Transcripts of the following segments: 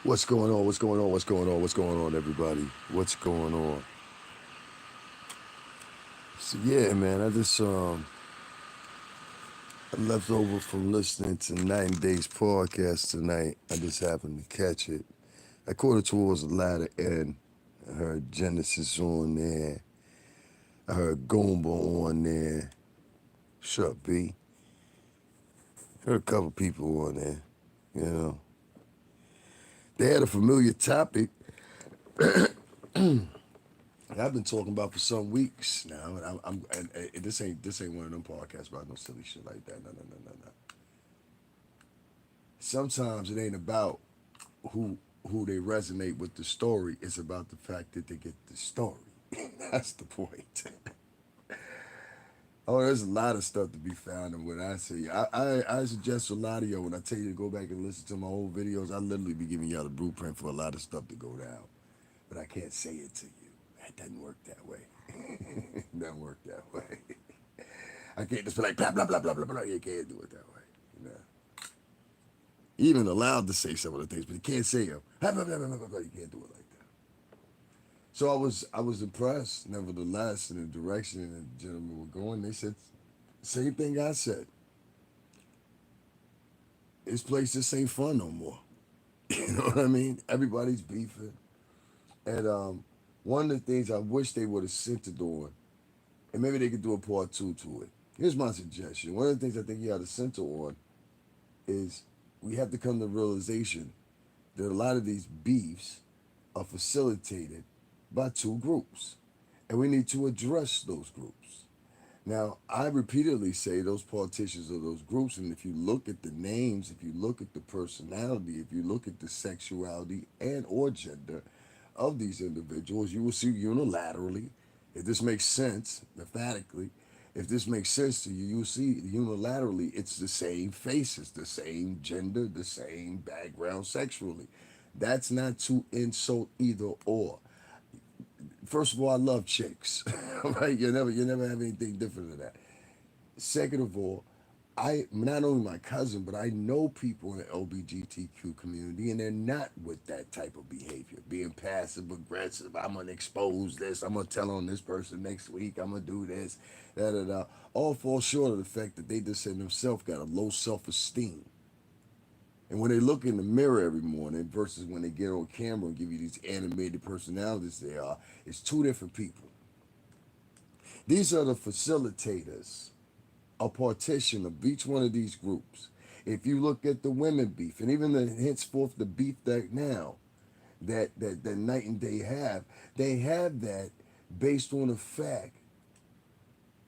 What's going on? What's going on? What's going on? What's going on, everybody? What's going on? So yeah, man, I left over from listening to Night and Day's podcast tonight. I just happened to catch it. I caught it towards the latter end. I heard Genesis on there. I heard Goomba on there. Shut B. Heard a couple people on there. You know, they had a familiar topic I've been talking about for some weeks now, and and this ain't one of them podcasts about no silly shit like that. No, no, no, no, no. Sometimes it ain't about who who they resonate with the story. It's about the fact that they get the story. That's the point. Oh, there's a lot of stuff to be found in what I say. I suggest a lot of y'all when I tell you to go back and listen to my old videos. I literally be giving y'all the blueprint for a lot of stuff to go down, but I can't say it to you. It doesn't work that way. It doesn't work that way. I can't just be like blah blah blah blah blah blah. You can't do it that way. You know. Even allowed to say some of the things, but you can't say them. Blah, blah, blah, blah, blah, blah. You can't do it like that. So I was impressed, nevertheless, in the direction that the gentlemen were going. They said same thing I said. This place just ain't fun no more. You know what I mean? Everybody's beefing, and one of the things I wish they would have centered on, and maybe they could do a part two to it. Here's my suggestion. One of the things I think you ought to center on is we have to come to the realization that a lot of these beefs are facilitated by two groups, and we need to address those groups. Now, I repeatedly say those politicians are those groups, and if you look at the names, if you look at the personality, if you look at the sexuality and or gender of these individuals, you will see unilaterally, if this makes sense, emphatically, if this makes sense to you, you'll see unilaterally it's the same faces, the same gender, the same background sexually. That's not to insult either or. First of all, I love chicks, right? You never have anything different than that. Second of all, I not only my cousin, but I know people in the LGBTQ community, and they're not with that type of behavior, being passive aggressive. I'm gonna expose this. I'm gonna tell on this person next week. I'm gonna do this. Da da da. All fall short of the fact that they just in themselves got a low self esteem. And when they look in the mirror every morning versus when they get on camera and give you these animated personalities they are, it's two different people. These are the facilitators, a partition of each one of these groups. If you look at the women beef, and even the henceforth the beef that now that Night and Day have, they have that based on the fact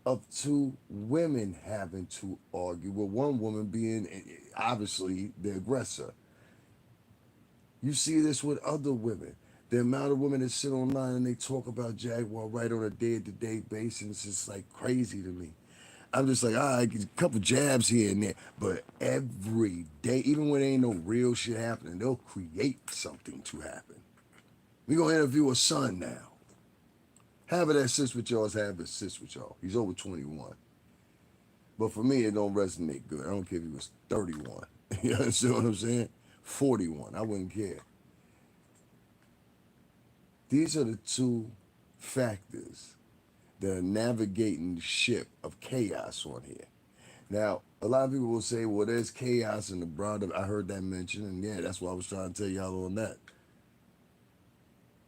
of two women having to argue, with one woman being obviously the aggressor. You see this with other women. The amount of women that sit online and they talk about Jaguar right on a day-to-day basis is like crazy to me. I'm just like, all right, a couple jabs here and there, but every day, even when there ain't no real shit happening, they'll create something to happen. We gonna interview a son now. Have it that sits with y'all, have it sits with y'all. He's over 21. But for me, it don't resonate good. I don't care if he was 31. You understand what I'm saying? 41. I wouldn't care. These are the two factors that are navigating the ship of chaos on here. Now, a lot of people will say, well, there's chaos in the broader. I heard that mentioned, and yeah, that's what I was trying to tell y'all on that.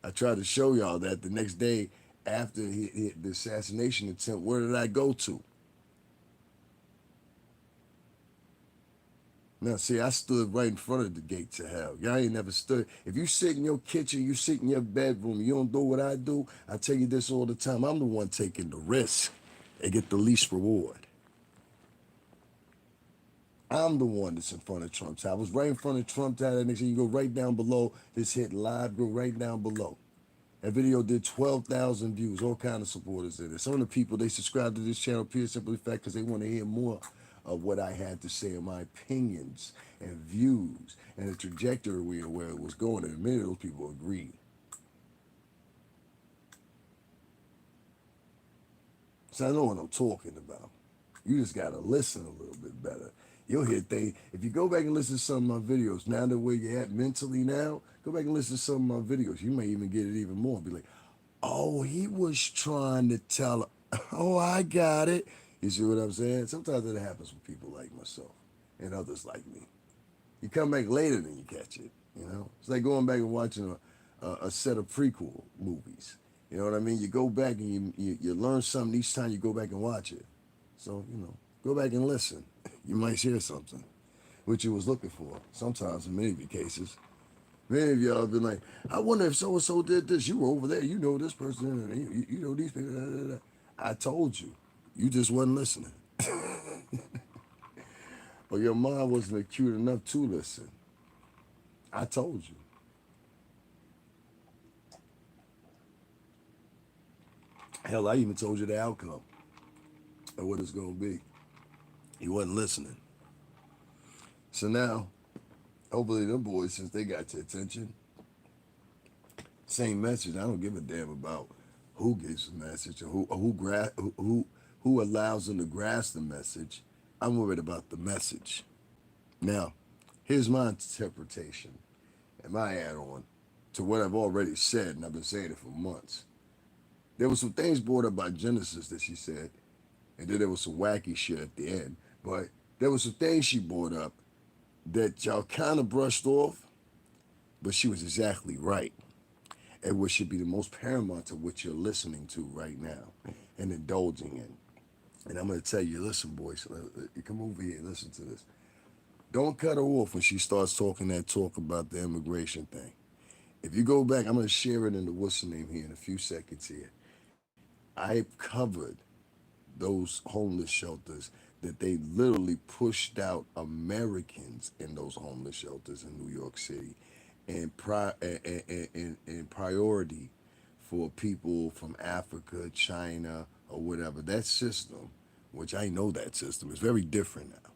I tried to show y'all that the next day after the assassination attempt, where did I go to? Now, see, I stood right in front of the gates of hell. Y'all ain't never stood. If you sit in your kitchen, you sit in your bedroom, you don't do what I do, I tell you this all the time. I'm the one taking the risk and get the least reward. I'm the one that's in front of Trump Tower. I was right in front of Trump Tower. That next thing you go right down below. This hit live, go right down below. That video did 12,000 views, all kind of supporters in it. Some of the people, they subscribe to this channel pure simply fact because they want to hear more of what I had to say and my opinions and views and the trajectory of where it was going. And many of those people agreed. So I know what I'm talking about. You just got to listen a little bit better. You'll hear things. If you go back and listen to some of my videos, now the way you're at mentally now, Go back and listen to some of my videos. You may even get it even more. Be like, oh, he was trying to tell her. Oh, I got it. You see what I'm saying? Sometimes it happens with people like myself and others like me. You come back later than you catch it. You know, it's like going back and watching a set of prequel movies. You know what I mean? You go back and you learn something each time you go back and watch it. So you know, go back and listen. You might hear something which you was looking for. Sometimes, in many of the cases, many of y'all have been like, I wonder if so and so did this. You were over there. You know this person. You know these people. Da, da, da. I told you. You just wasn't listening. Or your mind wasn't acute enough to listen. I told you. Hell, I even told you the outcome of what it's going to be. You wasn't listening. So now, hopefully them boys, since they got your attention, same message. I don't give a damn about who gives the message or who allows them to grasp the message. I'm worried about the message. Now, here's my interpretation and my add-on to what I've already said, and I've been saying it for months. There were some things brought up by Genesis that she said, and then there was some wacky shit at the end. But there was some things she brought up that y'all kind of brushed off, but she was exactly right. And what should be the most paramount to what you're listening to right now and indulging in. And I'm going to tell you, listen, boys, come over here and listen to this. Don't cut her off when she starts talking that talk about the immigration thing. If you go back, I'm going to share it in the what's the name here in a few seconds here. I covered those homeless shelters that they literally pushed out Americans in those homeless shelters in New York City and priority for people from Africa, China, or whatever. That system, which I know that system, is very different now.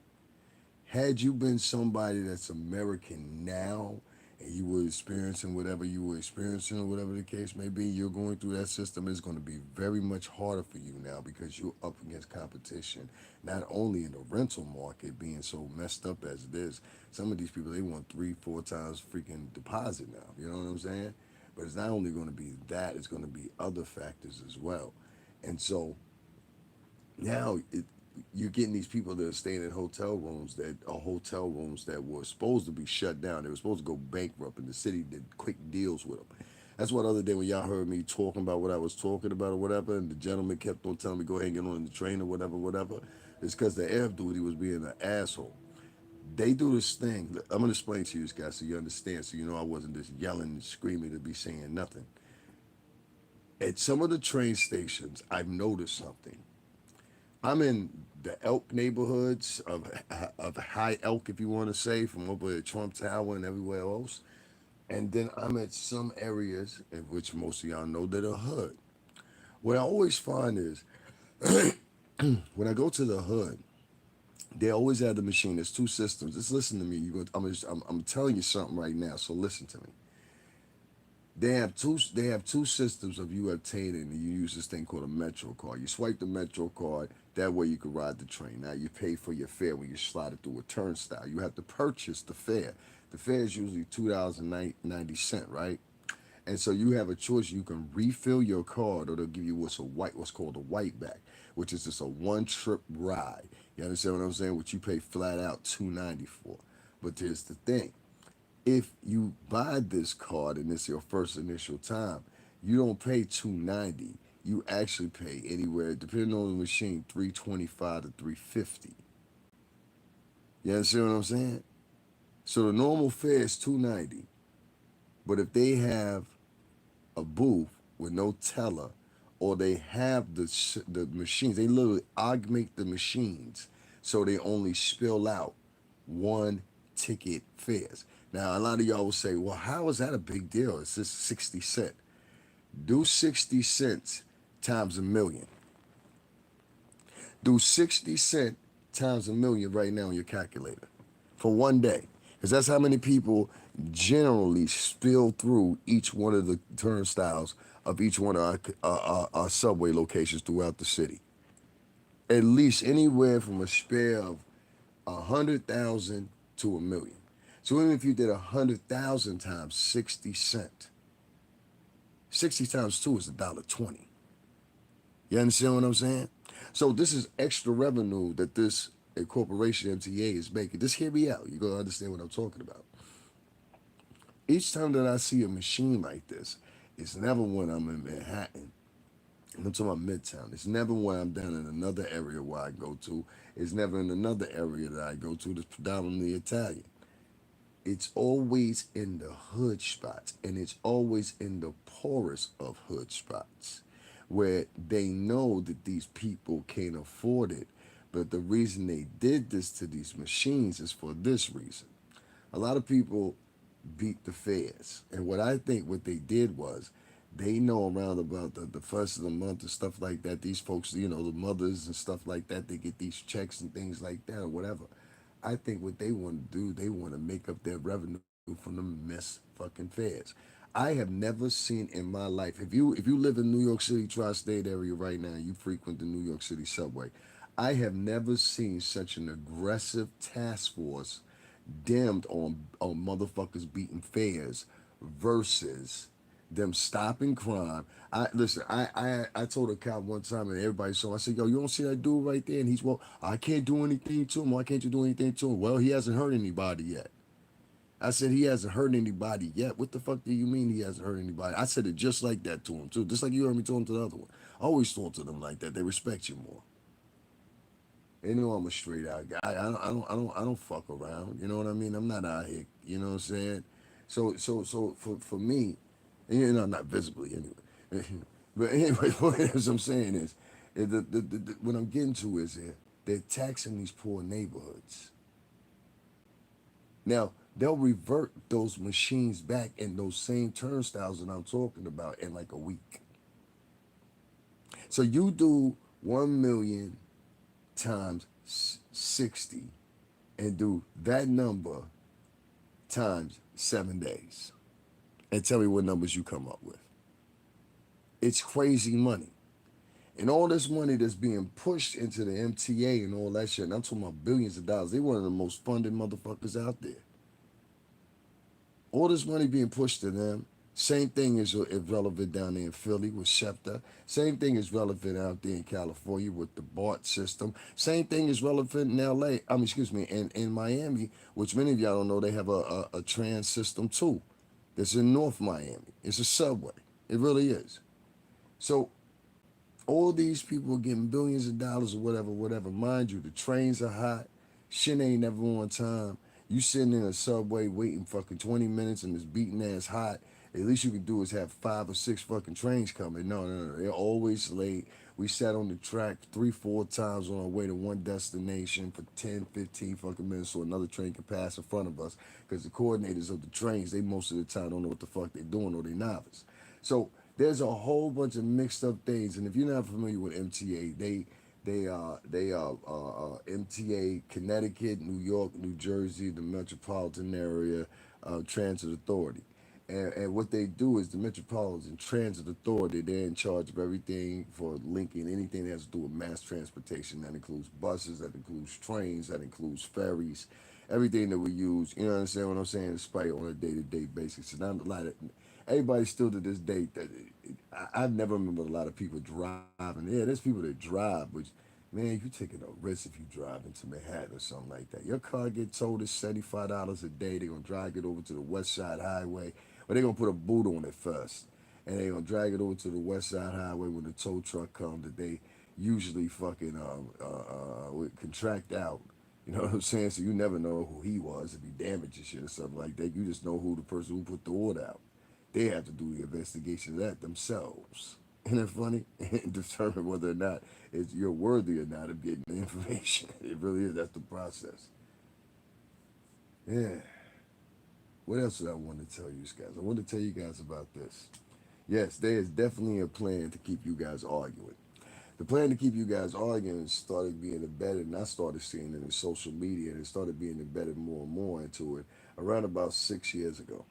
Had you been somebody that's American now and you were experiencing whatever you were experiencing or whatever the case may be, you're going through that system, it's going to be very much harder for you now because you're up against competition, not only in the rental market being so messed up as it is. Some of these people, they want 3-4 times freaking deposit now. You know what I'm saying? But it's not only going to be that, it's going to be other factors as well. And so now you're getting these people that are staying in hotel rooms that were supposed to be shut down. They were supposed to go bankrupt, and the city did quick deals with them. That's what the other day when y'all heard me talking about what I was talking about or whatever, and the gentleman kept on telling me go ahead and get on the train or whatever, whatever. It's because the air duty was being an asshole. They do this thing. I'm gonna explain to you guys so you understand, so you know I wasn't just yelling and screaming to be saying nothing. At some of the train stations, I've noticed something. I'm in the Elk neighborhoods of High Elk, if you want to say, from over at Trump Tower and everywhere else. And then I'm at some areas in which most of y'all know that are hood. What I always find is when I go to the hood, they always have the machine. There's two systems. Just listen to me. I'm telling you something right now, so listen to me. They have two systems of you obtaining, and you use this thing called a Metro card. You swipe the Metro card, that way you can ride the train. Now you pay for your fare when you slide it through a turnstile. You have to purchase the fare. The fare is usually $2.90, right? And so you have a choice. You can refill your card, or they'll give you what's called a white back, which is just a one trip ride. You understand what I'm saying? Which you pay flat out $2.90 for. But here's the thing: if you buy this card and it's your first initial time, you don't pay $2.90. You actually pay anywhere, depending on the machine, $3.25 to $3.50. You understand what I'm saying? So the normal fare is $2.90. But if they have a booth with no teller, or they have the machines, they literally augment the machines so they only spill out one ticket fares. Now, a lot of y'all will say, well, how is that a big deal? It's just 60 cents. Do 60 cents times a million. Do 60 cents times a million right now on your calculator for one day. Because that's how many people generally spill through each one of the turnstiles of each one of our subway locations throughout the city. At least anywhere from a spare of 100,000 to a million. So even if you did 100,000 times 60 cents, 60 times two is $1.20. You understand what I'm saying? So this is extra revenue that this corporation MTA is making. Just hear me out. You're gonna understand what I'm talking about. Each time that I see a machine like this, it's never when I'm in Manhattan. And I'm talking about Midtown. It's never when I'm down in another area where I go to. It's never in another area that I go to that's predominantly Italian. It's always in the hood spots, and it's always in the poorest of hood spots where they know that these people can't afford it. But the reason they did this to these machines is for this reason. A lot of people beat the feds. And what I think what they did was they know around about the first of the month and stuff like that, these folks, the mothers and stuff like that, they get these checks and things like that or whatever. I think what they want to do, they want to make up their revenue from the miss fucking feds. I have never seen in my life, if you live in New York City tri-state area right now, you frequent the New York City subway. I have never seen such an aggressive task force dimmed on motherfuckers beating fares versus them stopping crime. I listen. I told a cop one time and everybody saw. I said, "Yo, you don't see that dude right there?" And he's, "Well, I can't do anything to him. Why can't you do anything to him?" Well, he hasn't hurt anybody yet. I said he hasn't hurt anybody yet. What the fuck do you mean he hasn't hurt anybody? I said it just like that to him too, just like you heard me talking to the other one. I always talk to them like that. They respect you more. They know I'm a straight out guy. I don't fuck around. You know what I mean? I'm not out here. You know what I'm saying? So for me, not visibly anyway. But anyway, what I'm saying is what I'm getting to is they're taxing these poor neighborhoods. Now they'll revert those machines back in those same turnstiles that I'm talking about in like a week. So you do 1 million times 60 and do that number times 7 days and tell me what numbers you come up with. It's crazy money. And all this money that's being pushed into the MTA and all that shit, and I'm talking about billions of dollars. They one of the most funded motherfuckers out there. All this money being pushed to them. Same thing is relevant down there in Philly with SEPTA. Same thing is relevant out there in California with the BART system. Same thing is relevant in LA. Excuse me, in Miami, which many of y'all don't know, they have a trans system too. That's in North Miami. It's a subway. It really is. So all these people are getting billions of dollars or whatever, whatever. Mind you, the trains are hot. Shit ain't never on time. You sitting in a subway waiting fucking 20 minutes and it's beating ass hot. At least you can do is have 5 or 6 fucking trains coming. No. They're always late. We sat on the track 3, 4 times on our way to one destination for 10, 15 fucking minutes so another train can pass in front of us. Because the coordinators of the trains, they most of the time don't know what the fuck they're doing or they novice. So there's a whole bunch of mixed up things. And if you're not familiar with MTA, they MTA Connecticut, New York, New Jersey, the metropolitan area transit authority. And what they do is the Metropolitan Transit Authority, they're in charge of everything for linking anything that has to do with mass transportation. That includes buses, that includes trains, that includes ferries, everything that we use. You know what I'm saying? What I'm saying, despite on a day-to-day basis. And I'm a lot of everybody still to this day that I've never remember a lot of people driving. Yeah, there's people that drive, but man, you taking a risk if you drive into Manhattan or something like that. Your car get towed at $75 a day. They're gonna drag it over to the West Side Highway, but they're gonna put a boot on it first, and they're gonna drag it over to the West Side Highway when the tow truck comes. That they usually fucking contract out. You know what I'm saying? So you never know who he was if he damages shit or something like that. You just know who the person who put the order out. They have to do the investigation of that themselves. Isn't that funny? And determine whether or not you're worthy or not of getting the information. It really is. That's the process. Yeah. What else did I want to tell you guys? I want to tell you guys about this. Yes, there is definitely a plan to keep you guys arguing. The plan to keep you guys arguing started being embedded, and I started seeing it in social media, and it started being embedded more and more into it around about 6 years ago.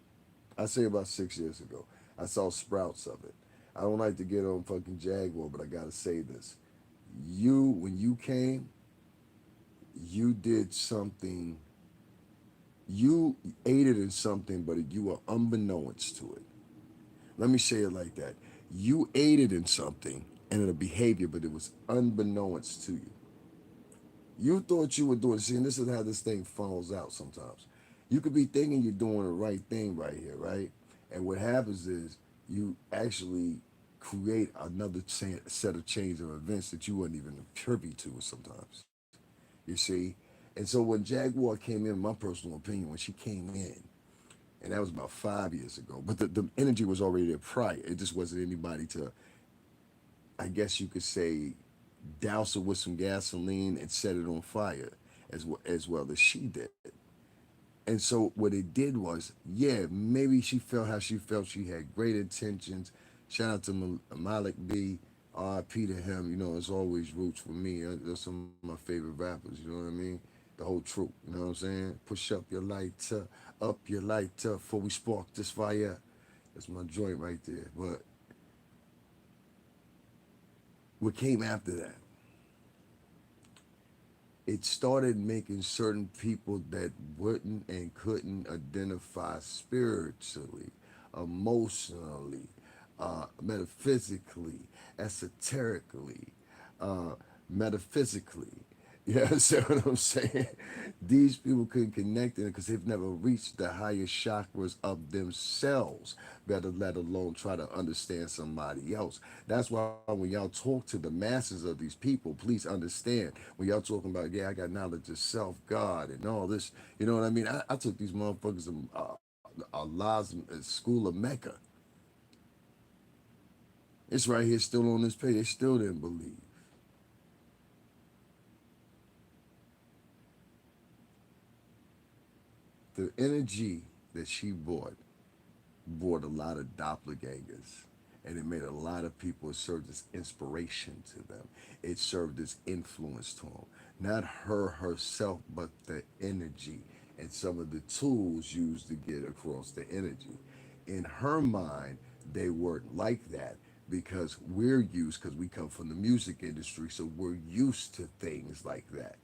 I say about 6 years ago. I saw sprouts of it. I don't like to get on fucking Jaguar, but I gotta say this. When you came, you did something, You aided in something, but you were unbeknownst to it. Let me say it like that. You aided in something and in a behavior, but it was unbeknownst to you. You thought you were doing, see, and this is how this thing funnels out sometimes. You could be thinking you're doing the right thing right here, right? And what happens is you actually create another set of chains of events that you weren't even privy to sometimes. You see? And so when Jaguar came in, my personal opinion, when she came in, and that was about 5 years ago, but the energy was already there prior. It just wasn't anybody to, I guess you could say, douse it with some gasoline and set it on fire as well as she did. And so what it did was, yeah, maybe she felt how she felt. She had great intentions. Shout out to Malik B. R.I.P. to him. You know, it's always roots for me. They're some of my favorite rappers. You know what I mean? The whole truth. You know what I'm saying? Push up your lighter, before we spark this fire. That's my joint right there. But what came after that? It started making certain people that wouldn't and couldn't identify spiritually, emotionally, metaphysically, esoterically, uh, metaphysically. You understand what I'm saying? These people couldn't connect it because they've never reached the higher chakras of themselves, better let alone try to understand somebody else. That's why when y'all talk to the masses of these people, please understand when y'all talking about, yeah, I got knowledge of self, God, and all this, you know what I mean? I took these motherfuckers to Allah's school of Mecca. It's right here still on this page. They still didn't believe. The energy that she brought a lot of doppelgangers, and it made a lot of people. It served as inspiration to them. It served as influence to them. Not her herself, but the energy and some of the tools used to get across the energy. In her mind, they weren't like that because we're used, because we come from the music industry, so we're used to things like that.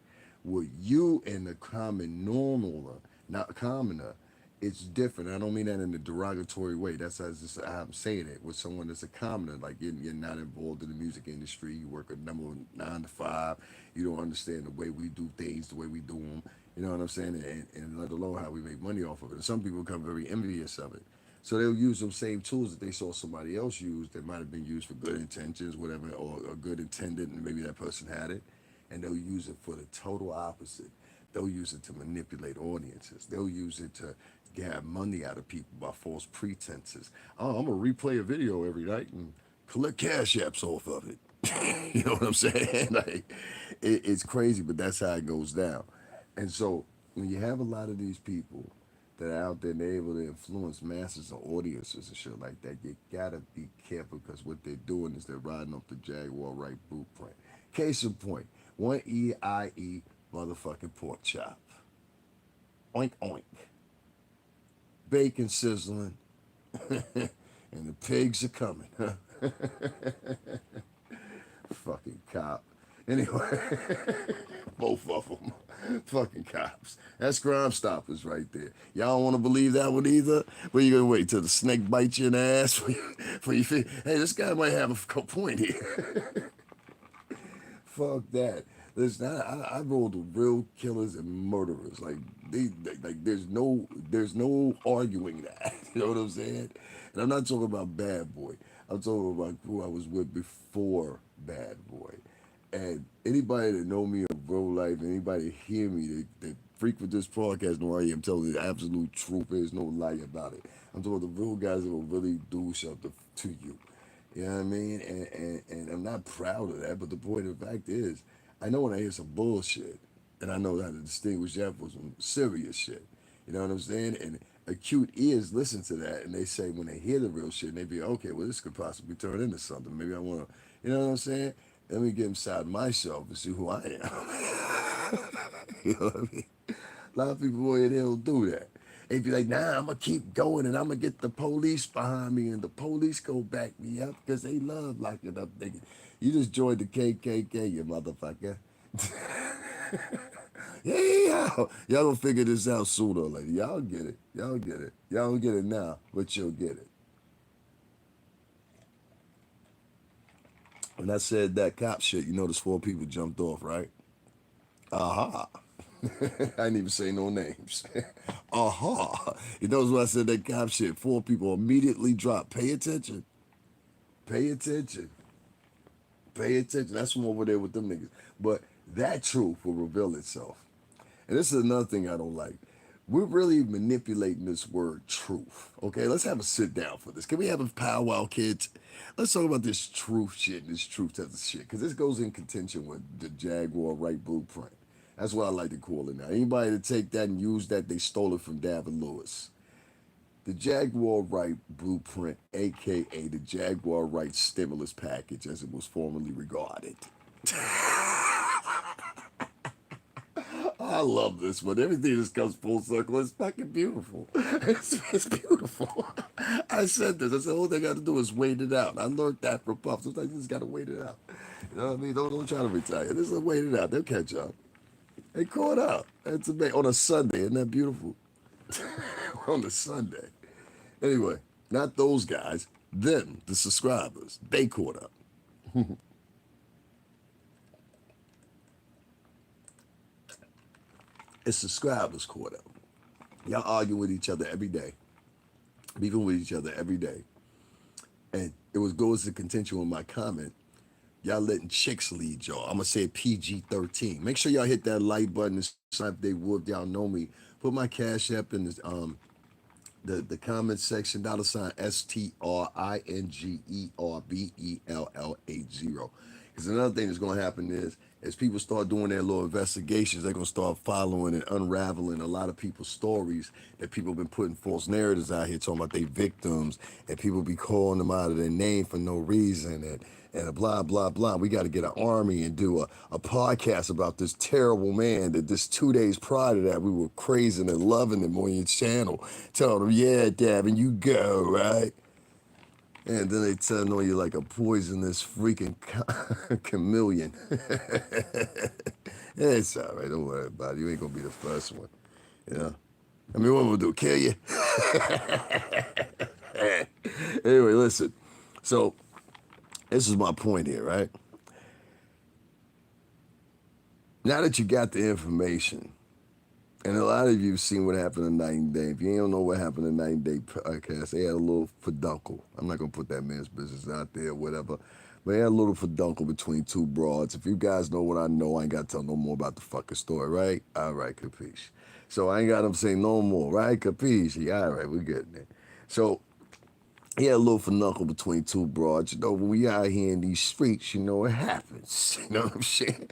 With you and the common normal, not commoner, it's different. I don't mean that in a derogatory way. That's how I'm saying it. With someone that's a commoner, like you're not involved in the music industry, you work a number 9 to 5, you don't understand the way we do things, the way we do them. You know what I'm saying? And let alone how we make money off of it. And some people become very envious of it. So they'll use those same tools that they saw somebody else use that might have been used for good intentions, whatever, or a good intended, and maybe that person had it, and they'll use it for the total opposite. They'll use it to manipulate audiences. They'll use it to get money out of people by false pretenses. Oh, I'm gonna replay a video every night and collect cash apps off of it. You know what I'm saying? Like, it's crazy, but that's how it goes down. And so when you have a lot of these people that are out there and they're able to influence masses and audiences and shit like that, you gotta be careful because what they're doing is they're riding off the Jaguar right blueprint. Case in point, one EIE motherfucking pork chop. Oink oink. Bacon sizzling, and the pigs are coming. Fucking cop. Anyway, both of them. Fucking cops. That's Crime Stoppers right there. Y'all don't want to believe that one either? But you gonna wait till the snake bites you in the ass for you feel, hey, this guy might have a point here. Fuck that. Listen, I rolled with real killers and murderers. Like like there's no arguing that. You know what I'm saying? And I'm not talking about Bad Boy. I'm talking about who I was with before Bad Boy. And anybody that know me in real life, anybody hear me that frequent this podcast, know I am telling you the absolute truth. There's no lie about it. I'm talking about the real guys that will really do something to you. You know what I mean? And I'm not proud of that, but the point of the fact is, I know when I hear some bullshit, and I know how to distinguish that from some serious shit. You know what I'm saying? And acute ears listen to that, and they say when they hear the real shit, and they be okay. Well, this could possibly turn into something. Maybe I want to, you know what I'm saying? Let me get inside myself and see who I am. You know what I mean? A lot of people, boy, they don't do that. They be like, nah, I'm gonna keep going and I'm gonna get the police behind me and the police go back me up because they love locking up niggas. You just joined the KKK, you motherfucker. Y'all gonna figure this out sooner or later. Y'all get it. Y'all get it. Y'all don't get it now, but you'll get it. When I said that cop shit, you notice 4 people jumped off, right? Aha. I didn't even say no names. Aha. You notice when I said that cop shit, 4 people immediately dropped. Pay attention. Pay attention. Pay attention. That's from over there with them niggas. But that truth will reveal itself. And this is another thing I don't like. We're really manipulating this word truth. Okay, let's have a sit down for this. Can we have a powwow, kids? Let's talk about this truth shit and this truth test shit. Because this goes in contention with the Jaguar right blueprint. That's what I like to call it now. Anybody to take that and use that, they stole it from Davin Lewis. The Jaguar right blueprint, aka the Jaguar right stimulus package, as it was formerly regarded. I love this one. Everything just comes full circle. It's fucking beautiful. It's beautiful. I said this. I said, all they got to do is wait it out. I learned that from Puff. Sometimes you just got to wait it out. You know what I mean? Don't try to retire. Just wait it out. They'll catch up. They caught up. It's amazing. On a Sunday. Isn't that beautiful? On a Sunday. Anyway, not those guys. Them, the subscribers. They caught up. It's subscribers caught up. Y'all argue with each other every day. Beefing with each other every day. And it was goes to contention with my comment. Y'all letting chicks lead y'all. I'm gonna say PG-13. Make sure y'all hit that like button and sign if they would. Y'all know me. Put my cash app in the comment section. $ STRINGERBELL80. Because another thing that's gonna happen is as people start doing their little investigations, they're gonna start following and unraveling a lot of people's stories that people have been putting false narratives out here talking about they victims, and people be calling them out of their name for no reason, and blah blah blah. We got to get an army and do a podcast about this terrible man that this 2 days prior to that we were praising and loving him on your channel, telling him, yeah, Davin, you go, right? And then they turn on you like a poisonous freaking chameleon. It's all right. Don't worry about it. You ain't going to be the first one. You know? I mean, what we'll do, kill you? Anyway, listen. So, this is my point here, right? Now that you got the information, and a lot of you have seen what happened in 90 Day. If you don't know what happened in 90 Day podcast, they had a little faduncle. I'm not going to put that man's business out there or whatever. But they had a little faduncle between 2 broads. If you guys know what I know, I ain't got to tell no more about the fucking story, right? All right, capiche. So I ain't got them say no more, right? Capiche? All right, we're getting it. So he had a little faduncle between 2 broads. You know, when we out here in these streets, you know, it happens. You know what I'm saying?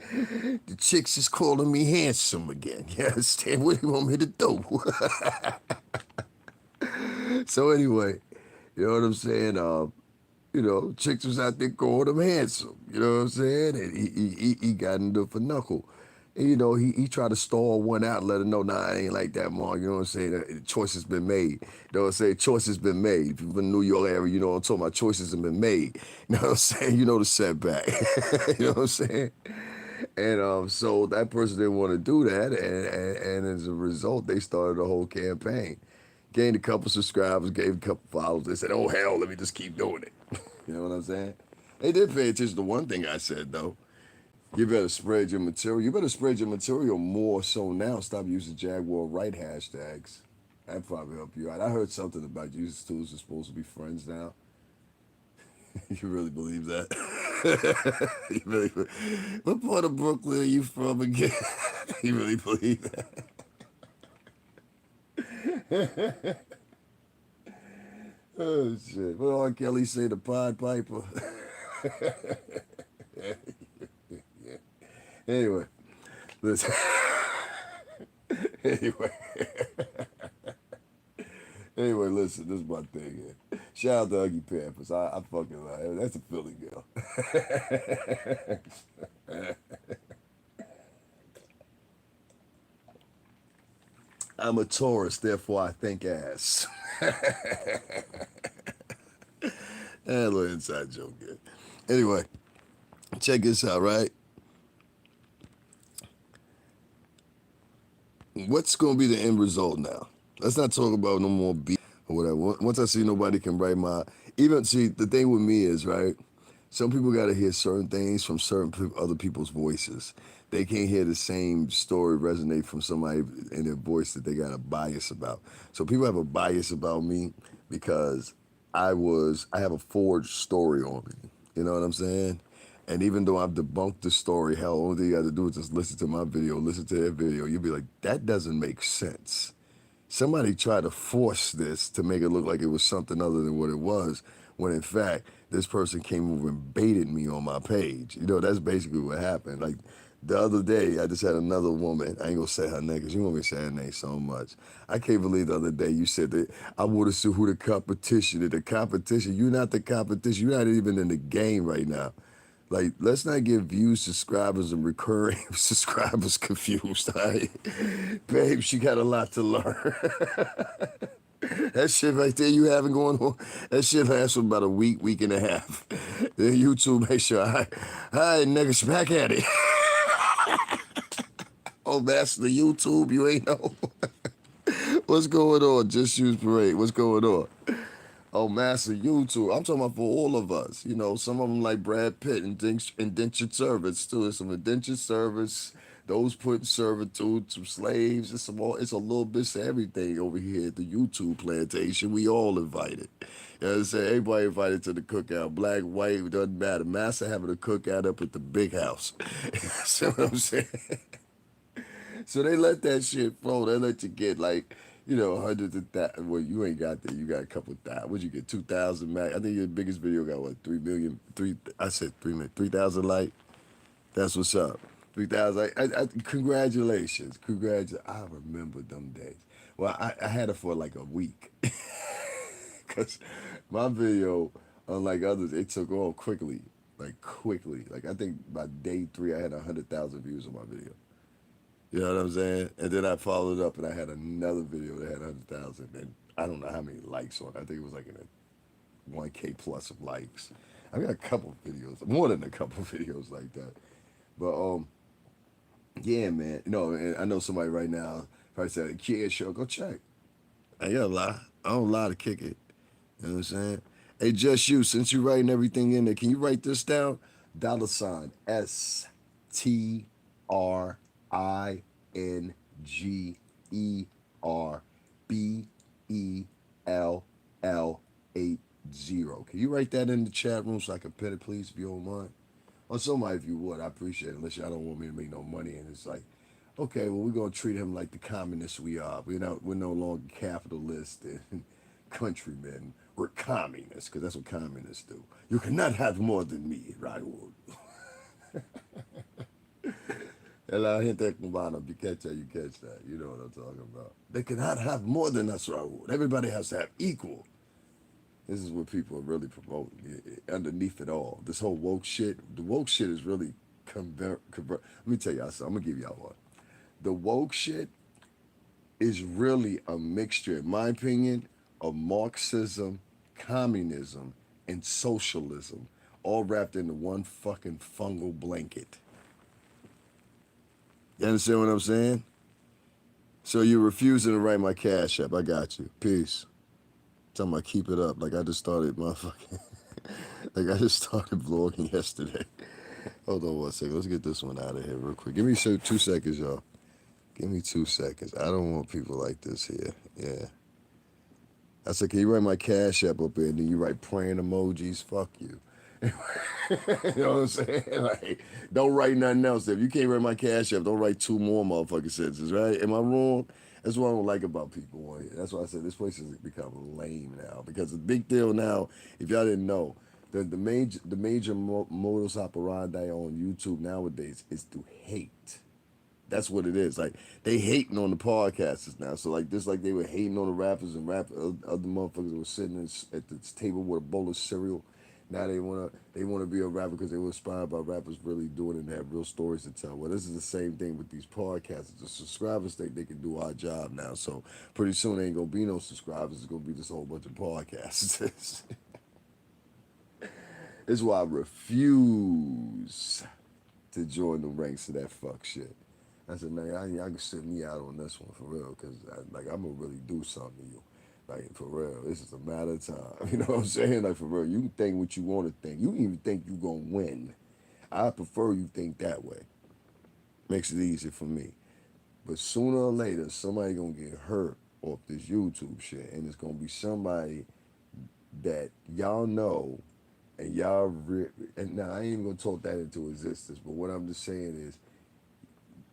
The chicks is calling me handsome again. You understand? What do you want me to do? So anyway, you know what I'm saying? You know, chicks was out there calling him handsome. You know what I'm saying? And he got into a faduncle. And, you know, he tried to stall one out and let her know, nah, I ain't like that, Mom. You know what I'm saying? The choice has been made. You know what I'm saying? Choice has been made. If you're in the New York area, you know what I'm talking about. Choices have been made. You know what I'm saying? You know the setback. You know what I'm saying? And so that person didn't want to do that. And as a result, they started a whole campaign. Gained a couple subscribers, gave a couple followers. They said, oh, hell, let me just keep doing it. You know what I'm saying? They did pay attention to one thing I said, though. You better spread your material. You better spread your material more so now. Stop using Jaguar right hashtags. That probably help you out. I heard something about you two are supposed to be friends now. You really believe that? You really? What part of Brooklyn are you from again? You really believe that? Oh shit! What R. Kelly say? The Pied Piper. Yeah. Anyway, listen. Anyway, anyway, listen. This is my thing here. Shout out to Huggy Pampers. I fucking love it. That's a Philly girl. I'm a Taurus, therefore I think ass. A little inside joke here. Anyway, check this out, right? what's going to be the end result now? Let's not talk about no more beef or whatever. Once I see nobody can write my, even see the thing with me is right. Some people got to hear certain things from certain other people's voices. They can't hear the same story resonate from somebody in their voice that they got a bias about. So people have a bias about me because I have a forged story on me. You know what I'm saying? And even though I've debunked the story, hell, only thing you got to do is just listen to my video, listen to their video. You'll be like, that doesn't make sense. Somebody tried to force this to make it look like it was something other than what it was, when in fact, this person came over and baited me on my page. You know, that's basically what happened. Like the other day, I just had another woman. I ain't gonna say her name because you want me to say her name so much. I can't believe the other day you said that I would have sued who the competition is. The competition, you're not the competition. You're not even in the game right now. Like, let's not get views, subscribers, and recurring subscribers confused, all right? Babe, she got a lot to learn. That shit right there you having going on, that shit lasts for about a week, week and a half. Then YouTube make sure, hi, niggas, back at it. Oh, that's the YouTube, you ain't know. What's going on? Just Use Parade, what's going on? Oh, master YouTube. I'm talking about for all of us. You know, some of them like Brad Pitt and indentured servants too. There's some indentured servants, those put in servitude, some slaves. It's some all. It's a little bit of everything over here at the YouTube plantation. We all invited. You know what I'm saying? Everybody invited to the cookout. Black, white, it doesn't matter. Master having a cookout up at the big house. See what I'm saying? So they let that shit flow. They let you get like, you know, hundreds of thousands. Well, you ain't got that. You got a couple of thousand. What'd you get? 2,000 max. I think your biggest video got what? 3 million. I said 3 million. 3,000 like. That's what's up. 3,000. Congratulations. Congratulations. I remember them days. Well, I had it for like a week. Because my video, unlike others, it took off quickly. Like quickly. Like I think by day 3, I had 100,000 views on my video. You know what I'm saying? And then I followed up and I had another video that had 100,000. And I don't know how many likes on it. I think it was like in a 1K plus of likes. I got a couple of videos, more than a couple of videos like that. But yeah, man. You know, and I know somebody right now probably said, "Kid show, go check." I ain't gotta lie. I don't lie to kick it. You know what I'm saying? Hey, just you, since you writing everything in there, can you write this down? $ STRINGERBELL80. Can you write that in the chat room so I can pin it, please, if you don't mind? Or somebody, if you would, I appreciate it. Unless y'all don't want me to make no money, and it's like, okay, well, we're gonna treat him like the communists we are. We're no longer capitalists and countrymen. We're communists, because that's what communists do. You cannot have more than me, Raul. And I hit that bottom. You catch that, you catch that. You know what I'm talking about. They cannot have more than us, Raul. Everybody has to have equal. This is what people are really promoting underneath it all. This whole woke shit. The woke shit is really convert. Let me tell y'all something. I'm gonna give y'all one. The woke shit is really a mixture, in my opinion, of Marxism, communism, and socialism, all wrapped into one fucking fungal blanket. You understand what I'm saying? So you're refusing to write my cash app. I got you. Peace. Tell me, keep it up. Like I just started, motherfucking. Like I just started vlogging yesterday. Hold on one second. Let's get this one out of here real quick. Give me 2 seconds, y'all. Give me 2 seconds. I don't want people like this here. Yeah. I said, can you write my cash app up here? And then you write praying emojis. Fuck you. You know what I'm saying? Like, don't write nothing else. If you can't write my cash app, don't write 2 more motherfucking sentences, right? Am I wrong? That's what I don't like about people on here. That's why I said this place has become lame now. Because the big deal now, if y'all didn't know, the major modus operandi on YouTube nowadays is to hate. That's what it is. Like they hating on the podcasters now. So like just like they were hating on the rappers and other motherfuckers that were sitting at this table with a bowl of cereal. Now they wanna be a rapper because they were inspired by rappers really doing it and have real stories to tell. Well, this is the same thing with these podcasters. The subscribers think they can do our job now. So pretty soon there ain't gonna be no subscribers. It's gonna be this whole bunch of podcasters. This is why I refuse to join the ranks of that fuck shit. I said, man, I can sit me out on this one for real, cause like I'm gonna really do something to you, like for real. This is a matter of time. You know what I'm saying? Like for real, you can think what you want to think. You can even think you gonna win. I prefer you think that way. Makes it easier for me. But sooner or later, somebody gonna get hurt off this YouTube shit, and it's gonna be somebody that y'all know, and and now I ain't even gonna talk that into existence. But what I'm just saying is,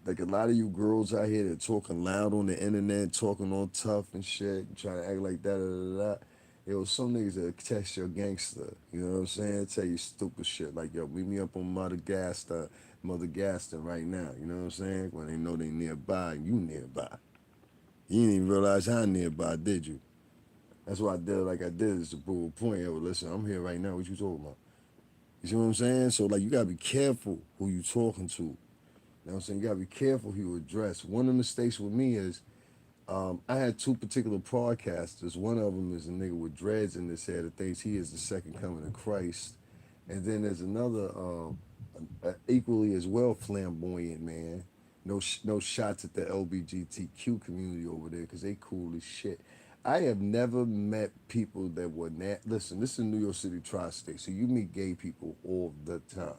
like a lot of you girls out here that talking loud on the internet, talking all tough and shit, trying to act like that, da, da, da. Yo, some niggas that test your gangster, you know what I'm saying? Tell you stupid shit like, yo, meet me up on Mother Gaston right now, you know what I'm saying? When they know they nearby and you nearby. You didn't even realize how nearby, did you? That's why I did it like I did, is to prove a point. Yo, listen, I'm here right now, what you talking about? You see what I'm saying? So, like, you gotta be careful who you talking to. You know what I'm saying? You gotta be careful who you address. One of the mistakes with me is I had two particular podcasters. One of them is a nigga with dreads in his head that thinks he is the second coming of Christ. And then there's another equally as well flamboyant man. No shots at the LBGTQ community over there because they cool as shit. I have never met people that were listen. This is New York City tri-state, so you meet gay people all the time.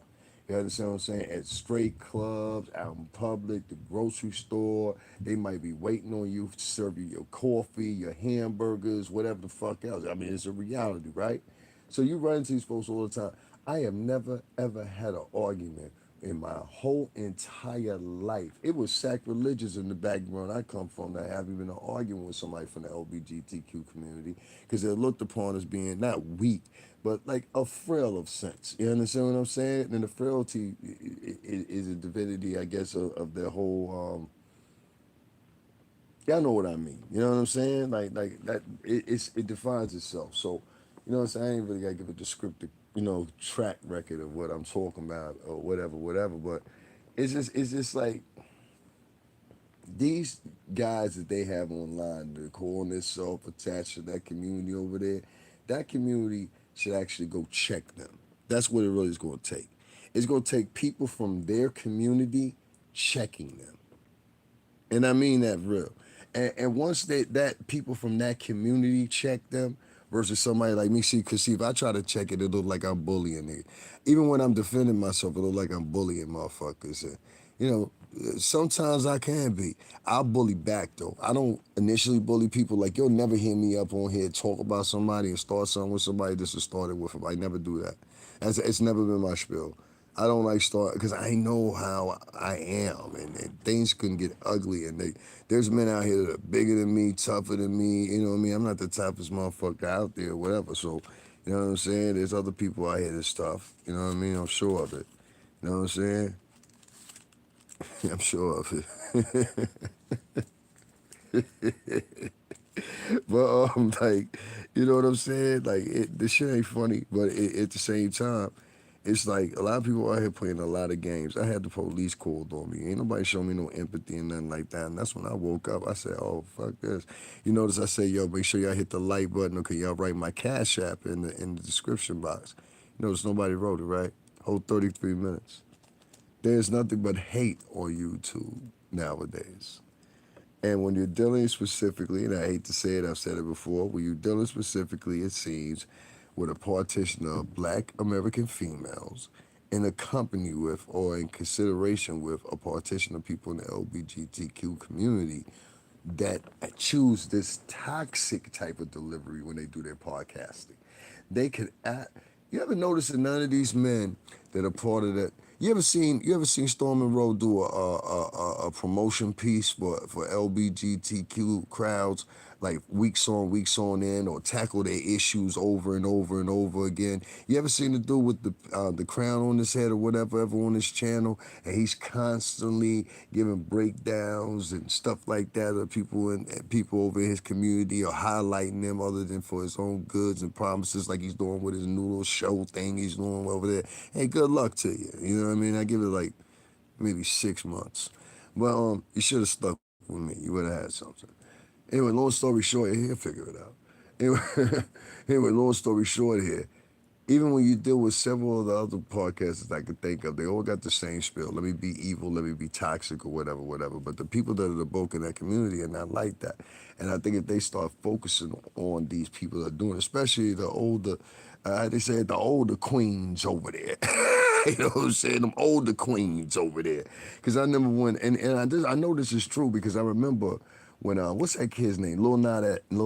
You understand what I'm saying? At straight clubs, out in public, the grocery store, they might be waiting on you to serve you your coffee, your hamburgers, whatever the fuck else. I mean, it's a reality, right? So you run into these folks all the time. I have never ever had an argument in my whole entire life. It was sacrilegious in the background I come from to have even an argument with somebody from the LGBTQ community because they're looked upon as being not weak, but like a frail of sense. You understand what I'm saying? And the frailty is a divinity, I guess, of their whole. Y'all know what I mean. You know what I'm saying? Like that. It defines itself. So, you know what I'm saying? I ain't really gotta give a descriptive, track record of what I'm talking about or whatever, whatever. But it's just like these guys that they have online, they're calling themselves attached to that community over there. That community should actually go check them. That's what it really is going to take. It's going to take people from their community checking them. And I mean that real. And once that people from that community check them versus somebody like me, see, if I try to check it, it look like I'm bullying it. Even when I'm defending myself, it look like I'm bullying motherfuckers. And, you know, sometimes I can be. I'll bully back though. I don't initially bully people. Like you'll never hear me up on here talk about somebody and start something with somebody just to start it with them. I never do that. It's never been my spiel. I don't like start because I know how I am, and things can get ugly. And there's men out here that are bigger than me, tougher than me. You know what I mean? I'm not the toughest motherfucker out there, whatever. So, you know what I'm saying? There's other people out here that's tough. You know what I mean? I'm sure of it. You know what I'm saying? I'm sure of it. But like, you know what I'm saying? Like, this shit ain't funny, but at the same time, it's like a lot of people out here playing a lot of games. I had the police called on me. Ain't nobody show me no empathy and nothing like that. And that's when I woke up. I said, "Oh fuck this." You notice I say, "Yo, make sure y'all hit the like button, or can y'all write my Cash App in the description box?" You notice nobody wrote it, right? Whole 33 minutes. There's nothing but hate on YouTube nowadays. And when you're dealing specifically, and I hate to say it, I've said it before, when you're dealing specifically, it seems, with a partition of black American females in a company with or in consideration with a partition of people in the LGBTQ community that choose this toxic type of delivery when they do their podcasting. They could act. You ever notice that none of these men that are part of that? You ever seen Storm and Rowe do a promotion piece for LGBTQ crowds, like weeks on end, or tackle their issues over and over and over again? You ever seen the dude with the crown on his head or whatever ever on his channel, and he's constantly giving breakdowns and stuff like that of people over in his community, or highlighting them other than for his own goods and promises, like he's doing with his noodle show thing he's doing over there. Hey, good luck to you. You know what I mean? I give it like maybe 6 months, but you should have stuck with me. You would have had something. Anyway, long story short, he'll figure it out. Anyway, anyway, long story short here. even when you deal with several of the other podcasters I could think of, they all got the same spiel. Let me be evil, let me be toxic or whatever, whatever. But the people that are the bulk in that community are not like that. And I think if they start focusing on these people that are doing, especially the older, they say the older queens over there. You know what I'm saying? Them older queens over there. Because I remember when, I know this is true because I remember when, what's that kid's name? Lil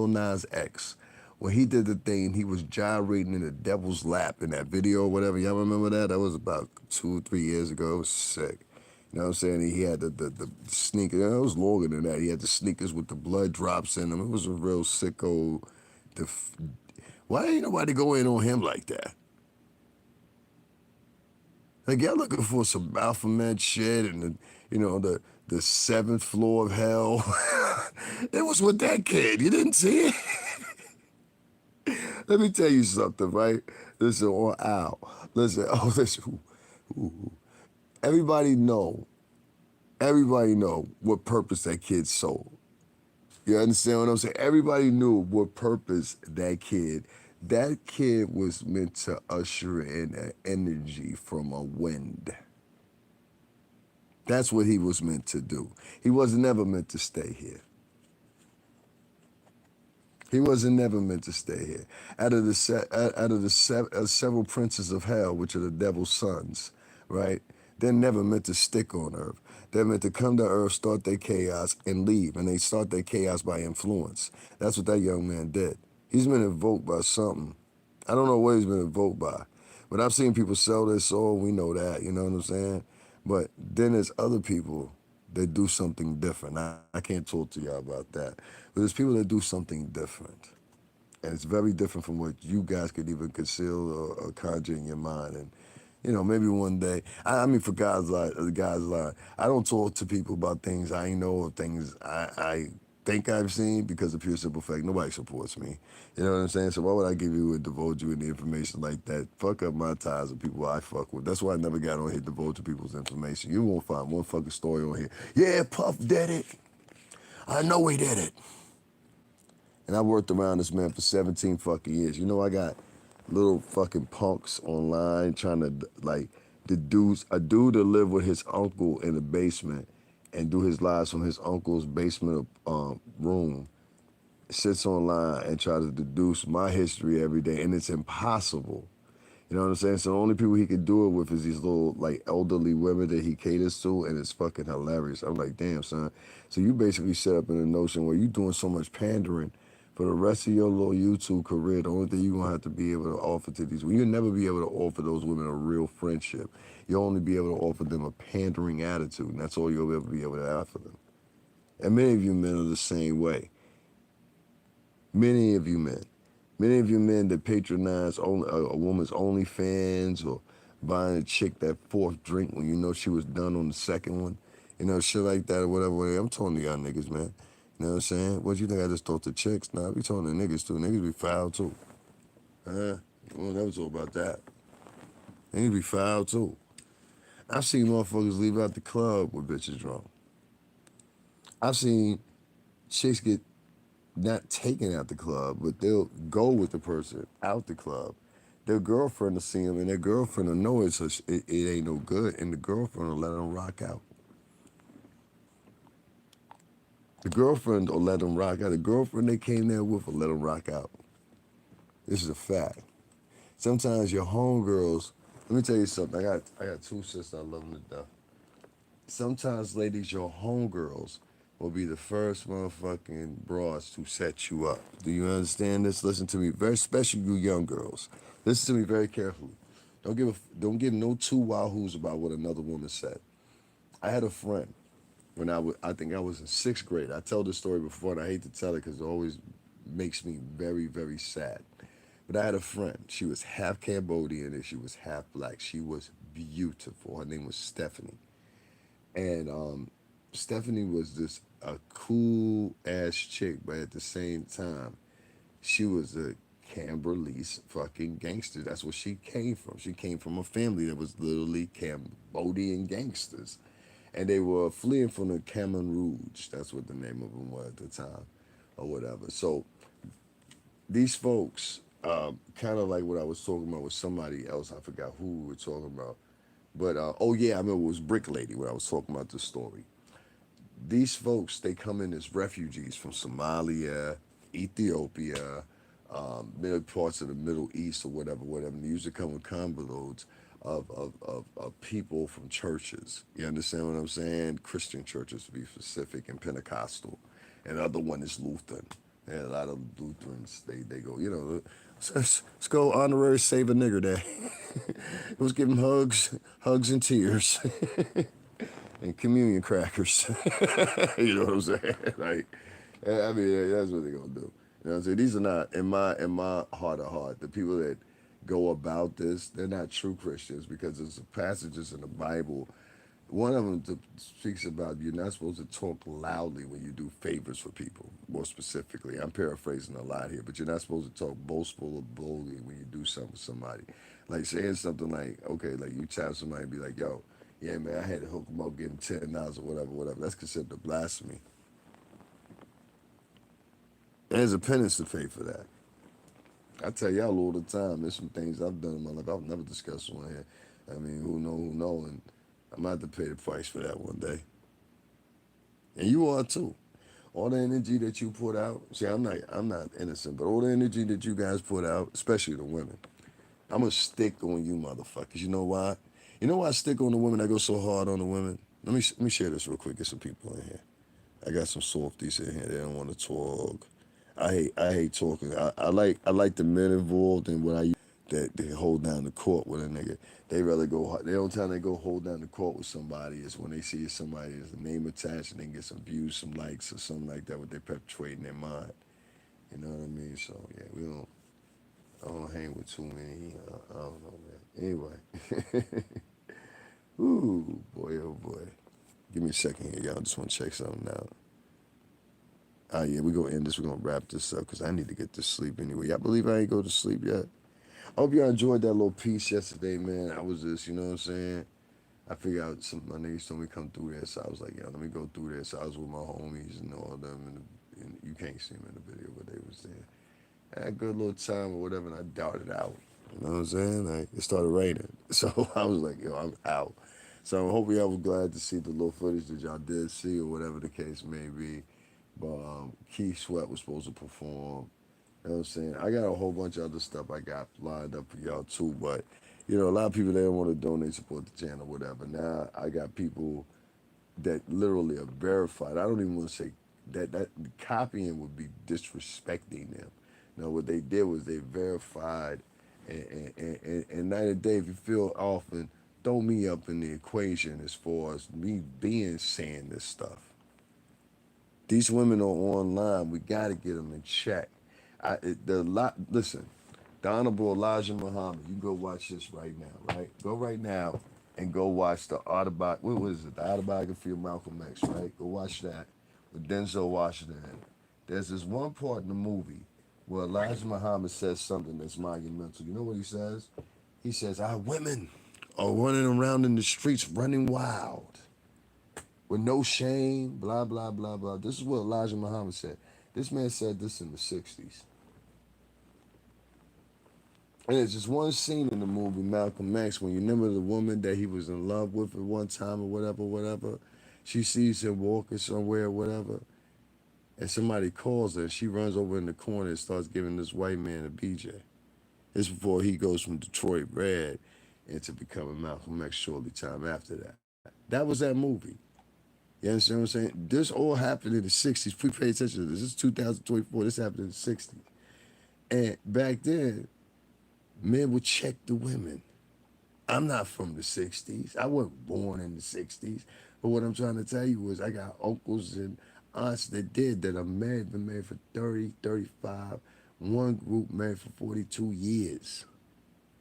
Nas X. When he did the thing, he was gyrating in the devil's lap in that video or whatever. Y'all remember that? That was about 2 or 3 years ago. It was sick. You know what I'm saying? He had the sneakers. It was longer than that. He had the sneakers with the blood drops in them. It was a real sicko. Why ain't nobody go in on him like that? Like y'all looking for some Baphomet shit and the seventh floor of hell. It was with that kid. You didn't see it? Let me tell you something, right? Listen, on Al. Listen, oh, listen. Everybody know, everybody know what purpose that kid sold. You understand what I'm saying? Everybody knew what purpose that kid was meant to usher in an energy from a wind. That's what he was meant to do. He was never meant to stay here. He wasn't never meant to stay here. Several princes of hell, which are the devil's sons, right? They're never meant to stick on earth. They're meant to come to earth, start their chaos, and leave. And they start their chaos by influence. That's what that young man did. He's been invoked by something. I don't know what he's been invoked by. But I've seen people sell their soul. We know that. You know what I'm saying? But then there's other people that do something different. I can't talk to y'all about that. But there's people that do something different. And it's very different from what you guys could even conceal or conjure in your mind. And maybe one day. I mean, for God's lie, I don't talk to people about things I know or things I think I've seen because of pure simple fact. Nobody supports me. You know what I'm saying? So why would I give you and divulge you any information like that? Fuck up my ties with people I fuck with. That's why I never got on here divulging people's information. You won't find one fucking story on here. Yeah, Puff did it. I know he did it. And I worked around this man for 17 fucking years. I got little fucking punks online trying to deduce a dude to live with his uncle in the basement and do his lives from his uncle's basement room sits online and tries to deduce my history every day, and it's impossible. You know what I'm saying? So the only people he could do it with is these little elderly women that he caters to, and it's fucking hilarious. I'm like, damn, son. So you basically set up in a notion where you doing so much pandering for the rest of your little YouTube career. The only thing you're gonna have to be able to offer to these women, you'll never be able to offer those women a real friendship. You'll only be able to offer them a pandering attitude, and that's all you'll ever be able to offer them. And many of you men are the same way. Many of you men. Many of you men that patronize a woman's OnlyFans or buying a chick that fourth drink when you know she was done on the second one, shit like that or whatever. I'm talking to y'all niggas, man. You know what I'm saying? What you think I just talk to chicks? Nah, I be talking to niggas too. Niggas be foul too. We'll never talk about that. Niggas be foul too. I've seen motherfuckers leave out the club with bitches drunk. I've seen chicks get not taken out the club, but they'll go with the person out the club. Their girlfriend will see them, and their girlfriend will know it ain't no good, and the girlfriend will let them rock out. The girlfriend will let them rock out. The girlfriend they came there with will let them rock out. This is a fact. Sometimes your homegirls, let me tell you something. I got two sisters, I love them to death. Sometimes, ladies, your homegirls will be the first motherfucking broads to set you up. Do you understand this? Listen to me, very especially you young girls. Listen to me very carefully. Don't give no two wahoos about what another woman said. I had a friend when I think I was in sixth grade. I tell this story before, and I hate to tell it because it always makes me very, very sad. But I had a friend. She was half Cambodian and she was half black. She was beautiful. Her name was Stephanie. And Stephanie was this a cool ass chick, but at the same time, she was a Camberlese fucking gangster. That's where she came from. She came from a family that was literally Cambodian gangsters. And they were fleeing from the Khmer Rouge. That's what the name of them was at the time, or whatever. So these folks Kind of like what I was talking about with somebody else. I forgot who we were talking about. But oh yeah, I remember it was Brick Lady when I was talking about the story. These folks, they come in as refugees from Somalia, Ethiopia, middle parts of the Middle East or whatever, whatever. And they usually come with convoys of people from churches. You understand what I'm saying? Christian churches to be specific and Pentecostal. And the other one is Lutheran. And a lot of Lutherans, they go, let's go honorary save a nigger day. Let's give them hugs and tears. And communion crackers. You know what I'm saying? Like, I mean, that's what they're gonna do. You know what I'm saying? These are not in my heart of heart. The people that go about this, they're not true Christians because there's passages in the Bible. One of them speaks about you're not supposed to talk loudly when you do favors for people. More specifically, I'm paraphrasing a lot here, but you're not supposed to talk boastful or boldly when you do something for somebody. Like saying something like, okay, like you tap somebody and be like, yo, yeah, man, I had to hook them up, give them $10 or whatever, whatever. That's considered a blasphemy. And there's a penance to pay for that. I tell y'all all the time, there's some things I've done in my life I've never discussed on here. I mean, who know, and I'm gonna have to pay the price for that one day. And you are too. All the energy that you put out. See, I'm not innocent, but all the energy that you guys put out, especially the women, I'm gonna stick on you motherfuckers. You know why? You know why I stick on the women? I go so hard on the women. Let me share this real quick. Get some people in here. I got some softies in here. They don't want to talk. I hate talking. I like the men involved and what I that they hold down the court with a nigga. They rather go. The only time they go hold down the court with somebody is when they see somebody has a name attached and they get some views, some likes, or something like that. What they perpetuate in their mind. You know what I mean? So yeah, we don't. I don't hang with too many. I don't know, man. Anyway, ooh boy, oh boy. Give me a second here, y'all. Just want to check something out. Yeah, we're gonna end this. We're gonna wrap this up because I need to get to sleep anyway. Y'all believe I ain't go to sleep yet? I hope y'all enjoyed that little piece yesterday, man. I was just, you know what I'm saying? I figured out some my niggas told me come through there, so I was like, yeah, let me go through there. So I was with my homies and all of them, and you can't see them in the video, but they was there. I had a good little time or whatever, and I darted out. You know what I'm saying? Like it started raining, so I was like, yo, I'm out. So I hope y'all was glad to see the little footage that y'all did see, or whatever the case may be. But Keith Sweat was supposed to perform. You know what I'm saying? I got a whole bunch of other stuff I got lined up for y'all too, but a lot of people they don't want to donate, support the channel, whatever. Now I got people that literally are verified. I don't even want to say that copying would be disrespecting them. No, what they did was they verified, and night and day, if you feel off, and throw me up in the equation as far as me being saying this stuff. These women are online. We got to get them in check. The lot. Listen, the Honorable Elijah Muhammad. You go watch this right now. Right, go right now and go watch the autobiography. What was it? The autobiography of Malcolm X. Right, go watch that with Denzel Washington in it. There's this one part in the movie where Elijah Muhammad says something that's monumental. You know what he says? He says, "Our women are running around in the streets, running wild." With no shame, blah, blah, blah, blah. This is what Elijah Muhammad said. This man said this in the 60s. And there's just one scene in the movie, Malcolm X, when you remember the woman that he was in love with at one time or whatever, whatever. She sees him walking somewhere, whatever, and somebody calls her. She runs over in the corner and starts giving this white man a BJ. This before he goes from Detroit Red into becoming Malcolm X shortly time after that. That was that movie. You understand what I'm saying? This all happened in the 60s. Please pay attention to this. This is 2024. This happened in the 60s. And back then, men would check the women. I'm not from the 60s. I wasn't born in the 60s. But what I'm trying to tell you is I got uncles and aunts that did that are married, been married for 30, 35. One group married for 42 years.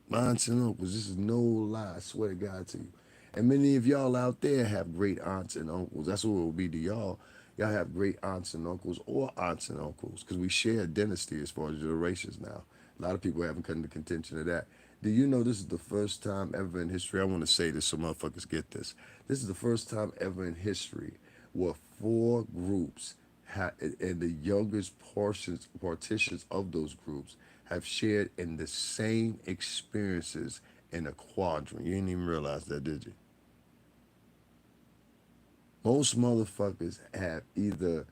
My aunts and uncles, this is no lie, I swear to God to you. And many of y'all out there have great aunts and uncles. That's what it will be to y'all. Y'all have great aunts and uncles or aunts and uncles because we share a dynasty as far as generations now. A lot of people haven't come to contention of that. Do you know this is the first time ever in history? I want to say this so motherfuckers get this. This is the first time ever in history where four groups and the youngest partitions of those groups have shared in the same experiences in a quadrant. You didn't even realize that, did you? Most motherfuckers have either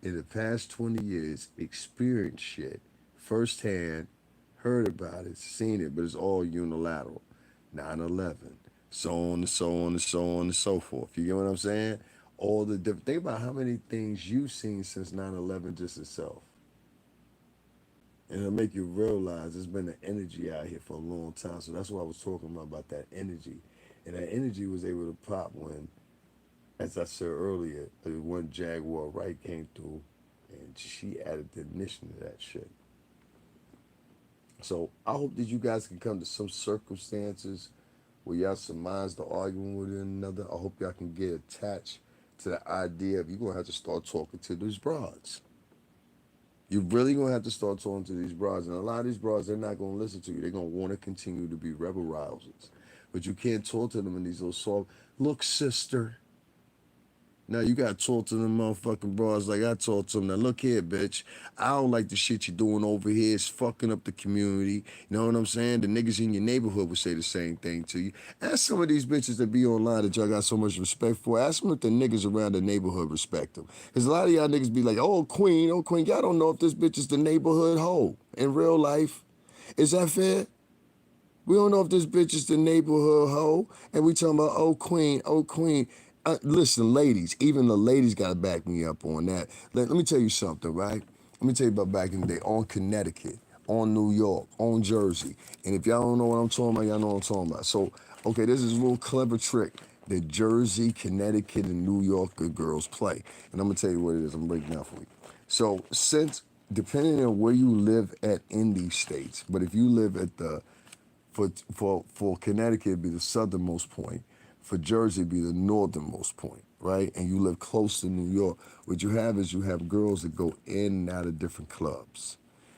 in the past 20 years experienced shit firsthand, heard about it, seen it, but it's all unilateral. 9/11, so on and so on and so on and so forth. You get what I'm saying? All the different, think about how many things you've seen since 9/11 just itself. And it'll make you realize there's been an energy out here for a long time. So that's what I was talking about that energy. And that energy was able to pop when, as I said earlier, the one Jaguar right came through and she added the ignition to that shit. So I hope that you guys can come to some circumstances where y'all surmise the arguing with one another. I hope y'all can get attached to the idea of you're gonna have to start talking to these broads. You're really gonna have to start talking to these broads. And a lot of these broads, they're not gonna listen to you. They're gonna want to continue to be rebel rousers. But you can't talk to them in these little soft, look, sister. Now you gotta talk to them motherfucking bras like I talk to them. Now look here, bitch. I don't like the shit you're doing over here. It's fucking up the community. You know what I'm saying? The niggas in your neighborhood would say the same thing to you. Ask some of these bitches that be online that y'all got so much respect for. Ask them if the niggas around the neighborhood respect them. Cause a lot of y'all niggas be like, oh queen, y'all don't know if this bitch is the neighborhood hoe in real life. Is that fair? We don't know if this bitch is the neighborhood hoe, and we talking about oh queen, oh queen. Listen, ladies, even the ladies gotta back me up on that. Let me tell you something, right? Let me tell you about back in the day on Connecticut, on New York, on Jersey. And if y'all don't know what I'm talking about, y'all know what I'm talking about. So, okay, this is a little clever trick that Jersey, Connecticut, and New York girls play. And I'm gonna tell you what it is. I'm breaking down for you. So, since depending on where you live at in these states, but if you live at the for Connecticut it'd be the southernmost point. For Jersey it'd be the northernmost point, right? And you live close to New York. What you have is you have girls that go in and out of different clubs.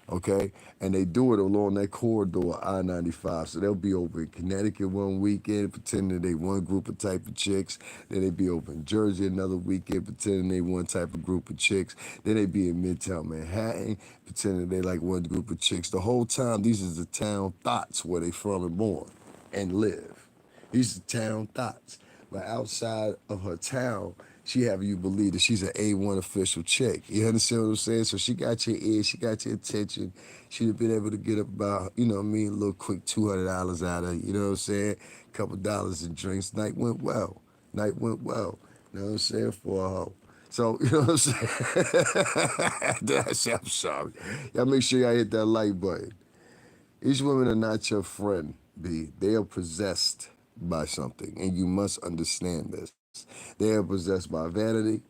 Okay? And they do it along that corridor I-95. So they'll be over in Connecticut one weekend pretending they one group of type of chicks. Then they be over in Jersey another weekend pretending they one type of group of chicks. Then they be in Midtown Manhattan pretending they like one group of chicks. The whole time these is the town thoughts where they from and born and live. These are town thoughts. But outside of her town, she have you believe that she's an A1 official chick. You understand what I'm saying? So she got your ear, she got your attention. She'd have been able to get about, you know what I mean, a little quick $200 out of, you know what I'm saying? A couple dollars in drinks. Night went well. Night went well. You know what I'm saying? For a hoe. So, you know what I'm saying? Did I say I'm sorry? Y'all make sure y'all hit that like button. These women are not your friend, B. They are possessed by something, and you must understand this. They are possessed by vanity.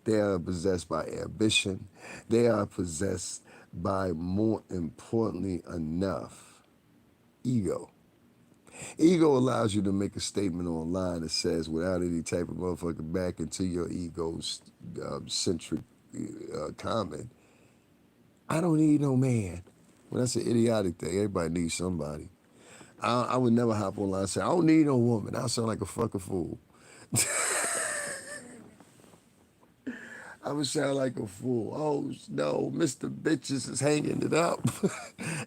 They are possessed by ambition. They are possessed by, more importantly enough, ego. Ego allows you to make a statement online that says, without any type of motherfucking back into your ego's centric comment, I don't need no man. Well, that's an idiotic thing. Everybody needs somebody. I would never hop online and say, I don't need no woman. I sound like a fucking fool. I would sound like a fool. Oh, no, Mr. Bitches is hanging it up.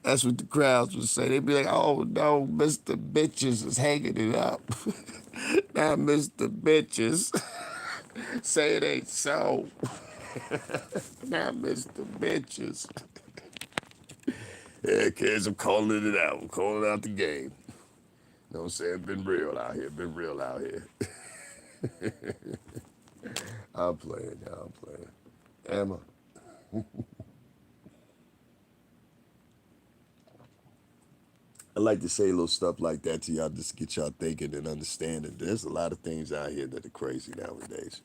That's what the crowds would say. They'd be like, oh, no, Mr. Bitches is hanging it up. Now, Mr. Bitches, say it ain't so. Now, Mr. Bitches. Yeah, kids, I'm calling it out. I'm calling out the game. You know what I'm saying? Been real out here. Been real out here. I'm playing, y'all. I'm playing. Emma. I like to say little stuff like that to y'all just to get y'all thinking and understanding. There's a lot of things out here that are crazy nowadays.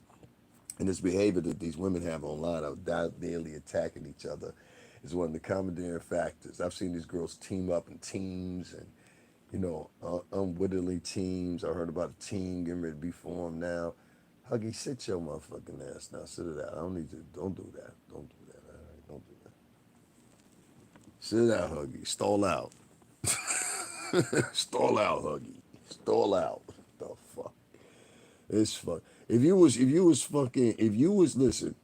And this behavior that these women have online of daily attacking each other is one of the commandeering factors. I've seen these girls team up in teams and, unwittingly teams. I heard about a team getting ready to be formed now. Huggy, sit your motherfucking ass now. Sit it out. I don't need you. Don't do that. Don't do that. All right? Don't do that. Sit out, Huggy. Stall out. Stall out, Huggy. Stall out. The fuck. It's fuck. If you was listen,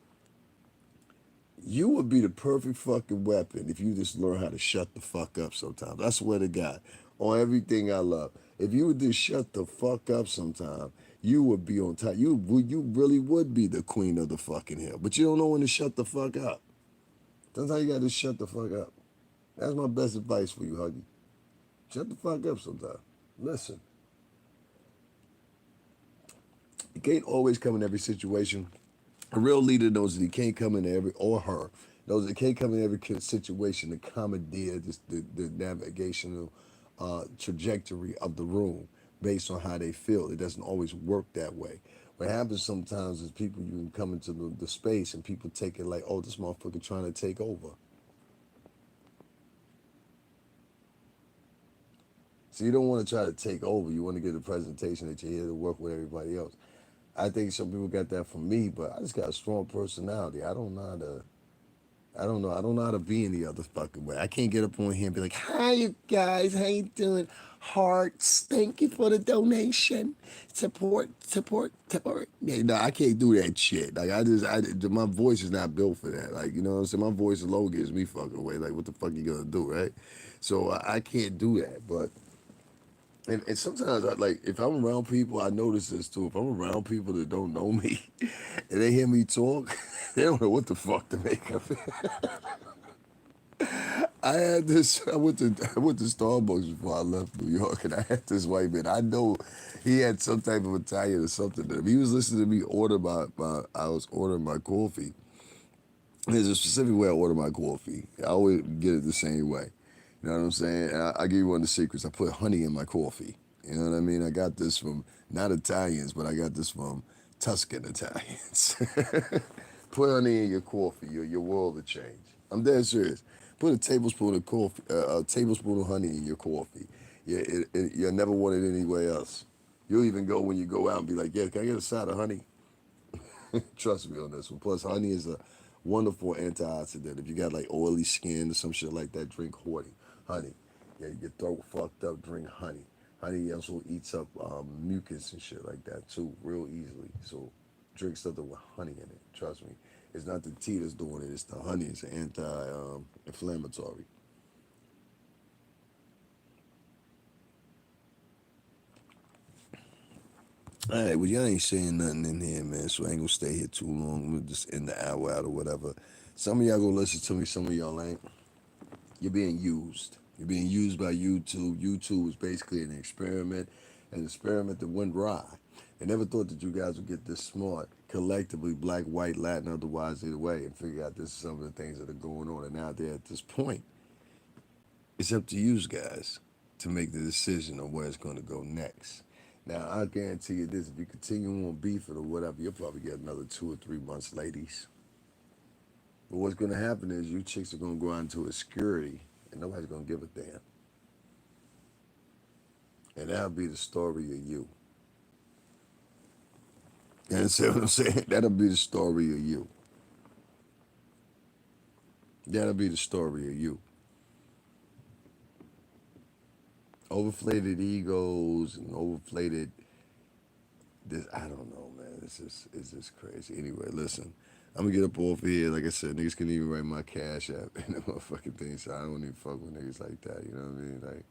You would be the perfect fucking weapon if you just learn how to shut the fuck up sometimes. I swear to God, on everything I love. If you would just shut the fuck up sometime, you would be on top. You really would be the queen of the fucking hill. But you don't know when to shut the fuck up. Sometimes you gotta shut the fuck up. That's my best advice for you, Huggy. Shut the fuck up sometime. Listen, you can't always come in every situation. A real leader knows that he can't come in every, or her, knows that he can't come in every situation to commandeer the navigational trajectory of the room based on how they feel. It doesn't always work that way. What happens sometimes is people, you can come into the space and people take it like, oh, this motherfucker trying to take over. So you don't want to try to take over. You want to get a presentation that you're here to work with everybody else. I think some people got that from me, but I just got a strong personality. I don't know how to. I don't know. I don't know how to be any other fucking way. I can't get up on here and be like, "Hi, you guys. How you doing? Hearts. Thank you for the donation. Support, support, support." Yeah, no, I can't do that shit. Like my voice is not built for that. Like, you know what I'm saying? My voice alone gives me fucking away. Like, what the fuck you gonna do, right? So I can't do that. But and sometimes I like if I'm around people, I notice this too. If I'm around people that don't know me and they hear me talk, they don't know what the fuck to make of it. I had this. I went to Starbucks before I left New York, and I had this white man. I know he had some type of Italian or something. He was listening to me order my. I was ordering my coffee. There's a specific way I order my coffee. I always get it the same way. You know what I'm saying? And I give you one of the secrets. I put honey in my coffee. You know what I mean? I got this from not Italians, but I got this from Tuscan Italians. Put honey in your coffee. Your world will change. I'm dead serious. Put a tablespoon of coffee, a tablespoon of honey in your coffee. Yeah, you'll never want it anywhere else. You'll even go when you go out and be like, "Yeah, can I get a side of honey?" Trust me on this one. Plus, honey is a wonderful antioxidant. If you got like oily skin or some shit like that, drink honey. Yeah, your throat fucked up, drink honey. Honey also eats up mucus and shit like that too, real easily. So drink something with honey in it. Trust me. It's not the tea that's doing it, it's the honey. It's anti-inflammatory. All right, well, y'all ain't saying nothing in here, man, so I ain't gonna stay here too long. We'll just end the hour out or whatever. Some of y'all gonna listen to me, some of y'all ain't. You're being used. You're being used by YouTube. YouTube was basically an experiment that went awry. They never thought that you guys would get this smart, collectively, black, white, Latin, otherwise, either way, and figure out this is some of the things that are going on. And now they're at this point. It's up to you guys to make the decision on where it's going to go next. Now, I guarantee you this: if you continue on beefing or whatever, you'll probably get another 2 or 3 months, ladies. But what's going to happen is you chicks are going to go out into obscurity, and nobody's going to give a damn. And that'll be the story of you. You understand what I'm saying? That'll be the story of you. That'll be the story of you. Overinflated egos and overinflated this. I don't know, man. It's just crazy. Anyway, listen. I'm gonna get up off here. Like I said, niggas can even write my cash app and the motherfucking thing. So I don't even fuck with niggas like that. You know what I mean? Like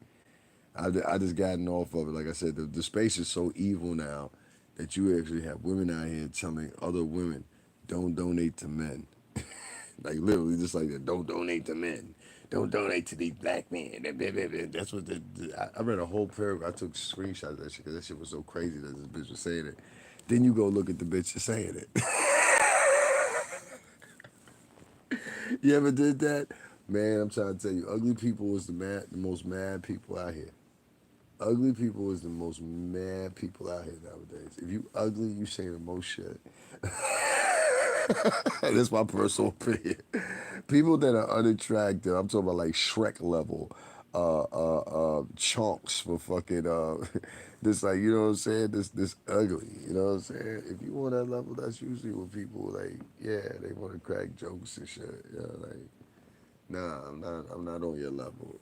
I just gotten off of it. Like I said, the space is so evil now that you actually have women out here telling other women, don't donate to men. Like literally, just like that. Don't donate to men. Don't donate to these black men. That's what I read a whole paragraph. I took screenshots of that shit because that shit was so crazy that this bitch was saying it. Then you go look at the bitch that's saying it. You ever did that? Man, I'm trying to tell you, ugly people is the most mad people out here. Ugly people is the most mad people out here nowadays. If you ugly, you saying the most shit. That's my personal opinion. People that are unattractive, I'm talking about like Shrek level, chunks for fucking this like you know what I'm saying. This ugly, you know what I'm saying. If you want that level, that's usually what people like. Yeah, they want to crack jokes and shit. Yeah, like nah, I'm not on your level.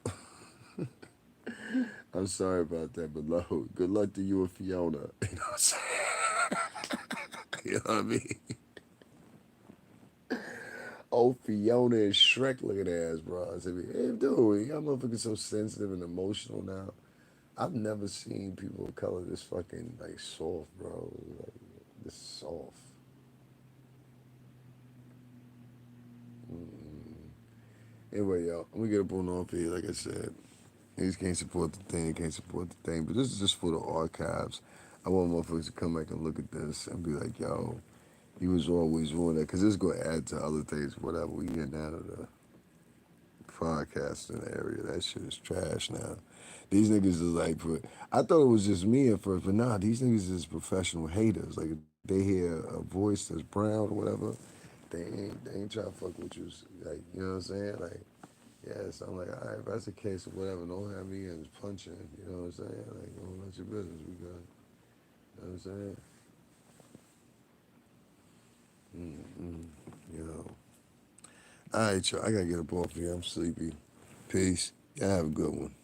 I'm sorry about that, but no, good luck to you and Fiona. You know what I'm saying? You know what I mean? old Fiona and Shrek looking ass, bro. I said, hey, dude, y'all motherfuckers so sensitive and emotional now. I've never seen people of color this fucking like soft, bro. Like this soft. Mm. Anyway, y'all, I'm gonna get up on off here. Like I said, niggas can't support the thing, can't support the thing. But this is just for the archives. I want motherfuckers to come back and look at this and be like, yo, he was always on that, because this is gonna add to other things, whatever we get out of the podcasting area. That shit is trash now. These niggas is like, I thought it was just me at first, but nah, these niggas is professional haters. Like, if they hear a voice that's brown or whatever, they ain't trying to fuck with you. Like, you know what I'm saying? Like, yeah, so I'm like, all right, if that's the case or whatever, don't have me and punching. You know what I'm saying? Like, don't let your business. We got, you know what I'm saying? Mm-mm. You know. All right, y'all. I gotta get up off here. I'm sleepy. Peace. Y'all have a good one.